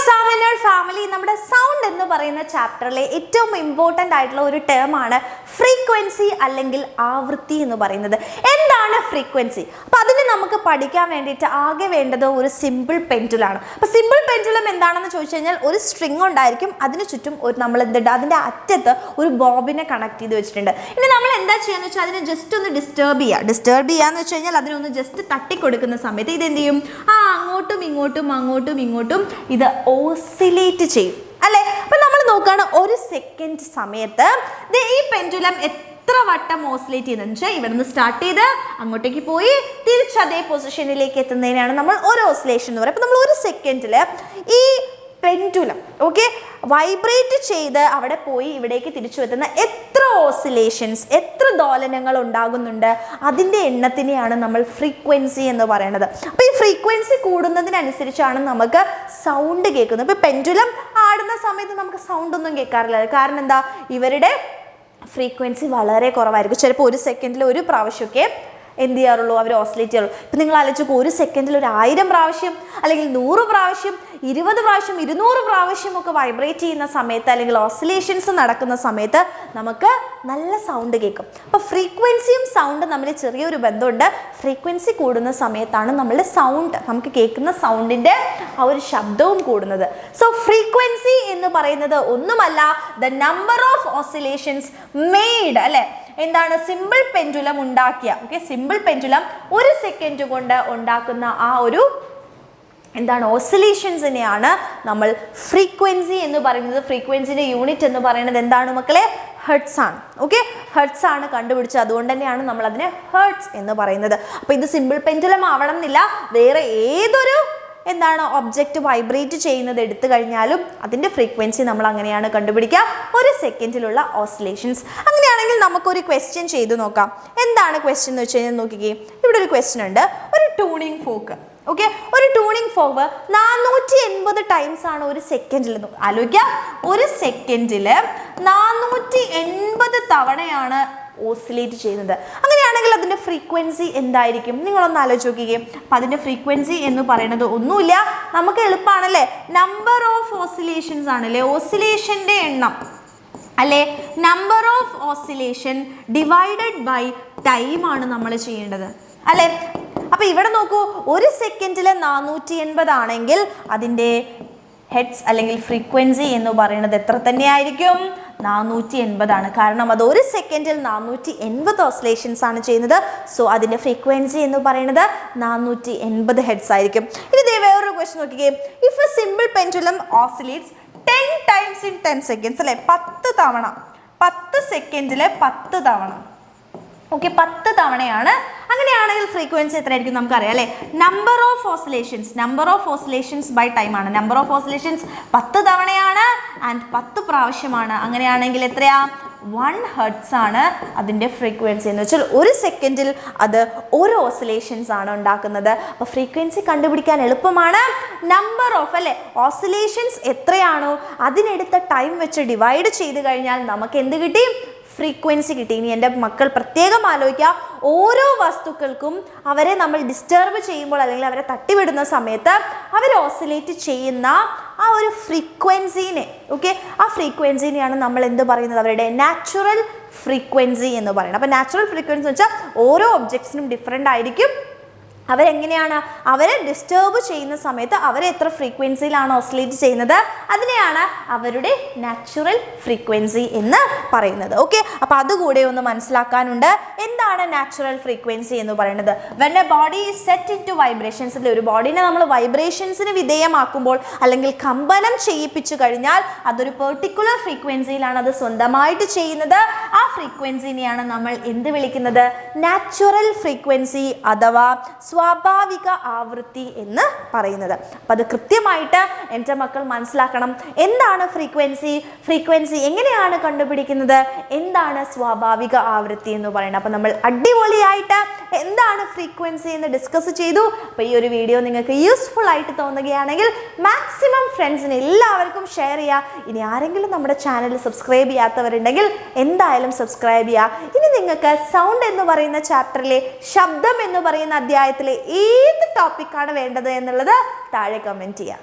Examiner family, നമ്മുടെ sound എന്ന് പറയുന്ന ചാപ്റ്ററിലെ ഏറ്റവും ഇമ്പോർട്ടൻ്റ് ആയിട്ടുള്ള ഒരു ടേം ആണ് ഫ്രീക്വൻസി അല്ലെങ്കിൽ ആവൃത്തി എന്ന് പറയുന്നത്. എന്താണ് ഫ്രീക്വൻസി? അപ്പോൾ അതിന് നമുക്ക് പഠിക്കാൻ വേണ്ടിയിട്ട് ആകെ വേണ്ടത് ഒരു സിമ്പിൾ പെൻഡുലാണ്. അപ്പോൾ സിമ്പിൾ പെൻഡുലം എന്താണെന്ന് ചോദിച്ചു കഴിഞ്ഞാൽ ഒരു സ്ട്രിങ് ഉണ്ടായിരിക്കും, അതിന് ചുറ്റും ഒരു നമ്മൾ എന്തുണ്ട്, അതിൻ്റെ അറ്റത്ത് ഒരു ബോബിനെ കണക്ട് ചെയ്ത് വെച്ചിട്ടുണ്ട്. ഇനി നമ്മൾ എന്താ ചെയ്യാന്ന് വെച്ചാൽ അതിനെ ജസ്റ്റ് ഒന്ന് ഡിസ്റ്റർബ് ചെയ്യാന്ന് വെച്ച് കഴിഞ്ഞാൽ അതിനൊന്ന് ജസ്റ്റ് തട്ടിക്കൊടുക്കുന്ന സമയത്ത് ഇത് എന്ത് ചെയ്യും, അങ്ങോട്ടും ഇങ്ങോട്ടും ഇത് ഓസിലേറ്റ് ചെയ്യും അല്ലേ. അപ്പൊ നമ്മൾ നോക്കുകയാണ് ഒരു സെക്കൻഡ് സമയത്ത് ഈ പെൻഡുലം എത്ര വട്ടം ഓസിലേറ്റ് ചെയ്യുന്നതെന്ന് വെച്ചാൽ ഇവിടെ നിന്ന് സ്റ്റാർട്ട് ചെയ്ത് അങ്ങോട്ടേക്ക് പോയി തിരിച്ച് അതേ പൊസിഷനിലേക്ക് എത്തുന്നതിനാണ് നമ്മൾ ഒരു ഓസിലേഷൻ എന്ന് പറയുന്നത്. അപ്പൊ നമ്മൾ ഒരു സെക്കൻഡിൽ ഈ പെൻഡുലം വൈബ്രേറ്റ് ചെയ്ത് അവിടെ പോയി ഇവിടേക്ക് തിരിച്ചു എത്തുന്ന എത്ര ഓസിലേഷൻസ്, എത്ര ദോലനങ്ങൾ ഉണ്ടാകുന്നുണ്ട്, അതിൻ്റെ എണ്ണത്തിനെയാണ് നമ്മൾ ഫ്രീക്വൻസി എന്ന് പറയുന്നത്. അപ്പോൾ ഈ ഫ്രീക്വൻസി കൂടുന്നതിനനുസരിച്ചാണ് നമുക്ക് സൗണ്ട് കേൾക്കുന്നത്. ഇപ്പോൾ പെൻഡുലം ആടുന്ന സമയത്ത് നമുക്ക് സൗണ്ട് ഒന്നും കേൾക്കാറില്ല. കാരണം എന്താ, ഇവരുടെ ഫ്രീക്വൻസി വളരെ കുറവായിരിക്കും. ചിലപ്പോൾ ഒരു സെക്കൻഡിൽ ഒരു പ്രാവശ്യമൊക്കെ എന്ത് ചെയ്യാറുള്ളൂ, അവർ ഓസിലേറ്റ് ചെയ്യാറുള്ളൂ. ഇപ്പം നിങ്ങൾ ആലോചിക്കും, ഒരു സെക്കൻഡിൽ ഒരു 1000 പ്രാവശ്യം അല്ലെങ്കിൽ 100 പ്രാവശ്യം 20 പ്രാവശ്യം 200 പ്രാവശ്യം ഒക്കെ വൈബ്രേറ്റ് ചെയ്യുന്ന സമയത്ത് അല്ലെങ്കിൽ ഓസിലേഷൻസ് നടക്കുന്ന സമയത്ത് നമുക്ക് നല്ല സൗണ്ട് കേൾക്കും. അപ്പോൾ ഫ്രീക്വൻസിയും സൗണ്ടും തമ്മിൽ ചെറിയൊരു ബന്ധമുണ്ട്. ഫ്രീക്വൻസി കൂടുന്ന സമയത്താണ് നമ്മളുടെ സൗണ്ട്, നമുക്ക് കേൾക്കുന്ന സൗണ്ടിൻ്റെ ആ ഒരു ശബ്ദവും കൂടുന്നത്. സോ ഫ്രീക്വൻസി എന്ന് പറയുന്നത് ഒന്നുമല്ല the number of oscillations made അല്ലേ, എന്താണ്, സിമ്പിൾ പെൻഡുലം ഉണ്ടാക്കിയ സിമ്പിൾ പെൻഡുലം ഒരു സെക്കൻഡ് കൊണ്ട് ഉണ്ടാക്കുന്ന ആ ഒരു എന്താണ് ഓസിലേഷൻസിനെയാണ് നമ്മൾ ഫ്രീക്വൻസി എന്ന് പറയുന്നത്. ഫ്രീക്വൻസിൻ്റെ യൂണിറ്റ് എന്ന് പറയുന്നത് എന്താണ് മക്കളെ, ഹെർട്സ് ആണ്. ഹെർട്സ് ആണ് കണ്ടുപിടിച്ചത്, അതുകൊണ്ട് തന്നെയാണ് നമ്മൾ അതിനെ ഹെർട്സ് എന്ന് പറയുന്നത്. അപ്പോൾ ഇത് സിമ്പിൾ പെൻഡുലം ആവണം എന്നില്ല, വേറെ ഏതൊരു എന്താണ് ഒബ്ജക്റ്റ് വൈബ്രേറ്റ് ചെയ്യുന്നത് എടുത്തു കഴിഞ്ഞാലും അതിൻ്റെ ഫ്രീക്വൻസി നമ്മൾ അങ്ങനെയാണ് കണ്ടുപിടിക്കുക, ഒരു സെക്കൻഡിലുള്ള ഓസിലേഷൻസ്. അങ്ങനെയാണെങ്കിൽ നമുക്കൊരു ക്വസ്റ്റ്യൻ ചെയ്തു നോക്കാം. എന്താണ് ക്വസ്റ്റ്യൻ എന്ന് വെച്ച് കഴിഞ്ഞാൽ നോക്കിക്കേ, ഇവിടെ ഒരു ക്വസ്റ്റ്യൻ ഉണ്ട്. ഒരു ട്യൂണിങ് ഫോക്ക് ഒരു ട്യൂണിങ് ഫോക്ക് 480 ടൈംസ് ആണ് ഒരു സെക്കൻഡിൽ. ആലോചിക്കുക, ഒരു സെക്കൻഡിൽ 480 തവണയാണ് ഓസിലേറ്റ് ചെയ്യുന്നത്. അങ്ങനെയാണെങ്കിൽ അതിൻ്റെ ഫ്രീക്വൻസി എന്തായിരിക്കും, നിങ്ങളൊന്ന് ആലോചിച്ച് നോക്കിക്കേ. അപ്പം അതിൻ്റെ ഫ്രീക്വൻസി എന്ന് പറയുന്നത് ഒന്നുമില്ല, നമുക്ക് എളുപ്പമാണല്ലേ, നമ്പർ ഓഫ് ഓസിലേഷൻസ് ആണല്ലേ, ഓസിലേഷൻ്റെ എണ്ണം അല്ലേ, number of oscillation divided by time ആണ് നമ്മൾ ചെയ്യേണ്ടത് അല്ലേ. അപ്പോൾ ഇവിടെ നോക്കൂ, ഒരു സെക്കൻഡിൽ 480 ആണെങ്കിൽ അതിൻ്റെ ഹെഡ്സ് അല്ലെങ്കിൽ ഫ്രീക്വൻസി എന്ന് പറയുന്നത് എത്ര തന്നെയായിരിക്കും, 480 ആണ്. കാരണം അത് ഒരു സെക്കൻഡിൽ 480 ഓസിലേഷൻസ് ആണ് ചെയ്യുന്നത്. സോ അതിൻ്റെ ഫ്രീക്വൻസി എന്ന് പറയുന്നത് 480 ഹെഡ്സ് ആയിരിക്കും. ഇനി ദേ വേറൊരു ക്വസ്റ്റ്യൻ നോക്കിക്കേ. If A simple pendulum oscillates 10 times in 10 seconds അല്ലേ, 10 തവണ 10 സെക്കൻഡിൽ 10 തവണ 10 തവണയാണ്. അങ്ങനെയാണെങ്കിൽ ഫ്രീക്വൻസി എത്രയായിരിക്കും നമുക്കറിയാം അല്ലേ, number of oscillations by time ആണ്. നമ്പർ ഓഫ് ഓസിലേഷൻസ് 10 തവണയാണ് ആൻഡ് 10 പ്രാവശ്യമാണ്. അങ്ങനെയാണെങ്കിൽ എത്രയാ, 1 ഹെർട്സ് ആണ് അതിൻ്റെ ഫ്രീക്വൻസി എന്ന് വെച്ചാൽ ഒരു സെക്കൻഡിൽ അത് ഒരു ഓസിലേഷൻസ് ആണ് ഉണ്ടാക്കുന്നത്. അപ്പോൾ ഫ്രീക്വൻസി കണ്ടുപിടിക്കാൻ എളുപ്പമാണ്. നമ്പർ ഓഫ് അല്ലേ ഓസിലേഷൻസ് എത്രയാണോ അതിനെടുത്ത ടൈം വെച്ച് ഡിവൈഡ് ചെയ്ത് കഴിഞ്ഞാൽ നമുക്ക് എന്ത് കിട്ടി, ഫ്രീക്വൻസി കിട്ടി. ഇനി എൻ്റെ മക്കൾ പ്രത്യേകം ആലോചിക്കുക, ഓരോ വസ്തുക്കൾക്കും അവരെ നമ്മൾ ഡിസ്റ്റർബ് ചെയ്യുമ്പോൾ അല്ലെങ്കിൽ അവരെ തട്ടിവിടുന്ന സമയത്ത് അവർ ഓസിലേറ്റ് ചെയ്യുന്ന ആ ഒരു ഫ്രീക്വൻസിനെ ആ ഫ്രീക്വൻസിനെയാണ് നമ്മൾ എന്ത് പറയുന്നത്, അവരുടെ നാച്ചുറൽ ഫ്രീക്വൻസി എന്ന് പറയുന്നത്. അപ്പോൾ നാച്ചുറൽ ഫ്രീക്വൻസി എന്ന് വെച്ചാൽ ഓരോ ഒബ്ജക്ട്സിനും ഡിഫറെൻ്റ് ആയിരിക്കും. അവരെങ്ങനെയാണ്, അവരെ ഡിസ്റ്റർബ് ചെയ്യുന്ന സമയത്ത് അവർ എത്ര ഫ്രീക്വൻസിയിലാണ് ഓസിലേറ്റ് ചെയ്യുന്നത്, അതിനെയാണ് അവരുടെ നാച്ചുറൽ ഫ്രീക്വൻസി എന്ന് പറയുന്നത്. അപ്പോൾ അതുകൂടെ ഒന്ന് മനസ്സിലാക്കാനുണ്ട്. എന്താണ് നാച്ചുറൽ ഫ്രീക്വൻസി എന്ന് പറയുന്നത്? When a body is set in to vibrations, ഒരു ബോഡീനെ നമ്മൾ വൈബ്രേഷൻസിന് വിധേയമാക്കുമ്പോൾ അല്ലെങ്കിൽ കമ്പനം ചെയ്യിപ്പിച്ചു കഴിഞ്ഞാൽ അതൊരു പെർട്ടിക്കുലർ ഫ്രീക്വൻസിയിലാണ് അത് സ്വന്തമായിട്ട് ചെയ്യുന്നത്. ആ ഫ്രീക്വൻസിനെയാണ് നമ്മൾ എന്ത് വിളിക്കുന്നത്, നാച്ചുറൽ ഫ്രീക്വൻസി അഥവാ സ്വാഭാവിക ആവൃത്തി എന്ന് പറയുന്നത്. അപ്പോൾ അത് കൃത്യമായിട്ട് എൻ്റെ മക്കൾ മനസ്സിലാക്കണം. എന്താണ് ഫ്രീക്വൻസി എങ്ങനെയാണ് കണ്ടുപിടിക്കുന്നത്, എന്താണ് സ്വാഭാവിക ആവൃത്തി എന്ന് പറയുന്നത്. അപ്പോൾ നമ്മൾ അടിപൊളിയായിട്ട് എന്താണ് ഫ്രീക്വൻസി എന്ന് ഡിസ്കസ് ചെയ്തു. അപ്പോൾ ഈ ഒരു വീഡിയോ നിങ്ങൾക്ക് യൂസ്ഫുൾ ആയിട്ട് തോന്നുകയാണെങ്കിൽ മാക്സിമം ഫ്രണ്ട്സിന് എല്ലാവർക്കും ഷെയർ ചെയ്യുക. ഇനി ആരെങ്കിലും നമ്മുടെ ചാനൽ സബ്സ്ക്രൈബ് ചെയ്യാത്തവരുണ്ടെങ്കിൽ എന്തായാലും സബ്സ്ക്രൈബ് ചെയ്യുക. ഇനി നിങ്ങൾക്ക് സൗണ്ട് എന്ന് പറയുന്ന ചാപ്റ്ററിലെ ശബ്ദം എന്ന് പറയുന്ന അധ്യായത്തിലെ ഏത് ടോപ്പിക്കാണ് വേണ്ടത് എന്നുള്ളത് താഴെ കമൻറ്റ് ചെയ്യാം.